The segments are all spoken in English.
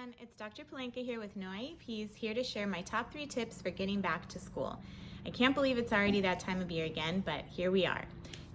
everyone, it's Dr. Pelangka here with KnowIEPs, here to share my top 3 tips for getting back to school. I can't believe it's already that time of year again, but here we are.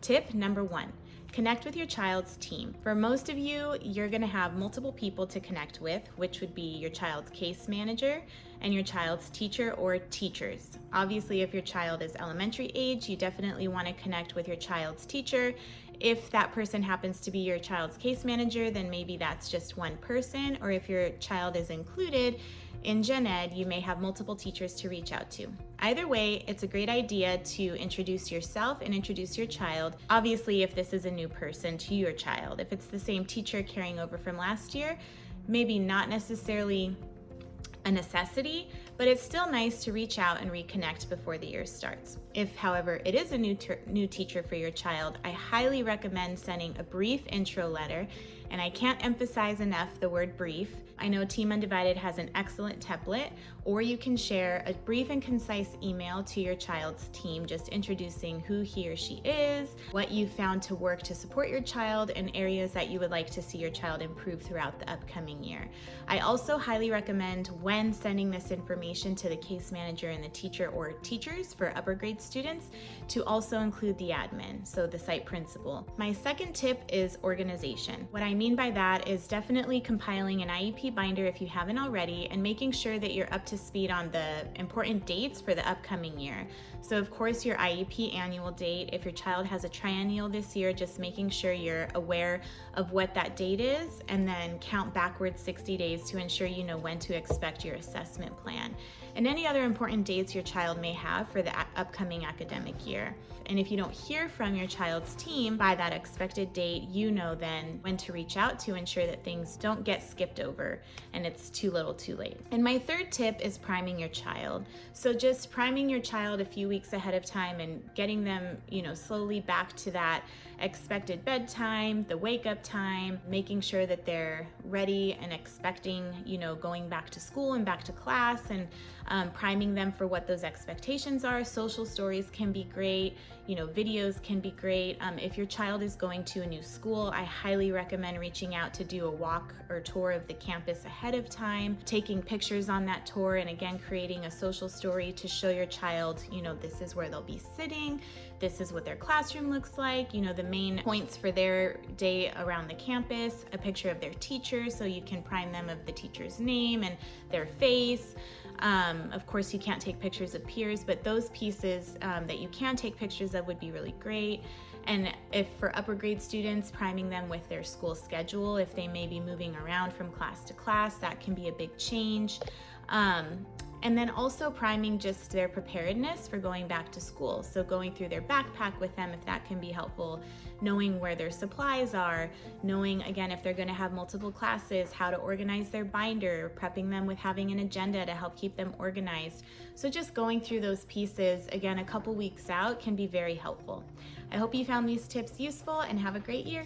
Tip number 1, connect with your child's team. For most of you, you're going to have multiple people to connect with, which would be your child's case manager and your child's teacher or teachers. Obviously, if your child is elementary age, you definitely want to connect with your child's teacher. If that person happens to be your child's case manager, then maybe that's just one person, or if your child is included in Gen Ed, you may have multiple teachers to reach out to. Either way, it's a great idea to introduce yourself and introduce your child. Obviously, if this is a new person to your child, if it's the same teacher carrying over from last year, maybe not necessarily a necessity, but it's still nice to reach out and reconnect before the year starts. If, however, it is a new teacher for your child, I highly recommend sending a brief intro letter, and I can't emphasize enough the word brief. I know Team Undivided has an excellent template, or you can share a brief and concise email to your child's team, just introducing who he or she is, what you found to work to support your child, and areas that you would like to see your child improve throughout the upcoming year. I also highly recommend, when sending this information to the case manager and the teacher or teachers for upper grade students, to also include the admin, so the site principal. My second tip is organization. What I mean by that is definitely compiling an IEP binder if you haven't already, and making sure that you're up to speed on the important dates for the upcoming year. So of course, your IEP annual date, if your child has a triennial this year, just making sure you're aware of what that date is, and then count backwards 60 days to ensure you know when to expect your assessment plan, and any other important dates your child may have for the upcoming academic year. And if you don't hear from your child's team by that expected date, you know then when to reach out to ensure that things don't get skipped over and it's too little too late. And my third tip is priming your child. So just priming your child a few weeks ahead of time and getting them, slowly back to that expected bedtime, the wake up time, making sure that they're ready and expecting, going back to school and back to class, and priming them for what those expectations are. Social stories can be great, videos can be great. If your child is going to a new school, I highly recommend reaching out to do a walk or tour of the campus ahead of time, taking pictures on that tour, and again, creating a social story to show your child, this is where they'll be sitting, this is what their classroom looks like, the main points for their day around the campus, a picture of their teacher so you can prime them of the teacher's name and their face. Of course, you can't take pictures of peers, but those pieces that you can take pictures of would be really great. And if for upper grade students, priming them with their school schedule, if they may be moving around from class to class, that can be a big change. And then also priming just their preparedness for going back to school. So going through their backpack with them, if that can be helpful, knowing where their supplies are, knowing, again, if they're going to have multiple classes, how to organize their binder, prepping them with having an agenda to help keep them organized. So just going through those pieces, again, a couple weeks out can be very helpful. I hope you found these tips useful, and have a great year.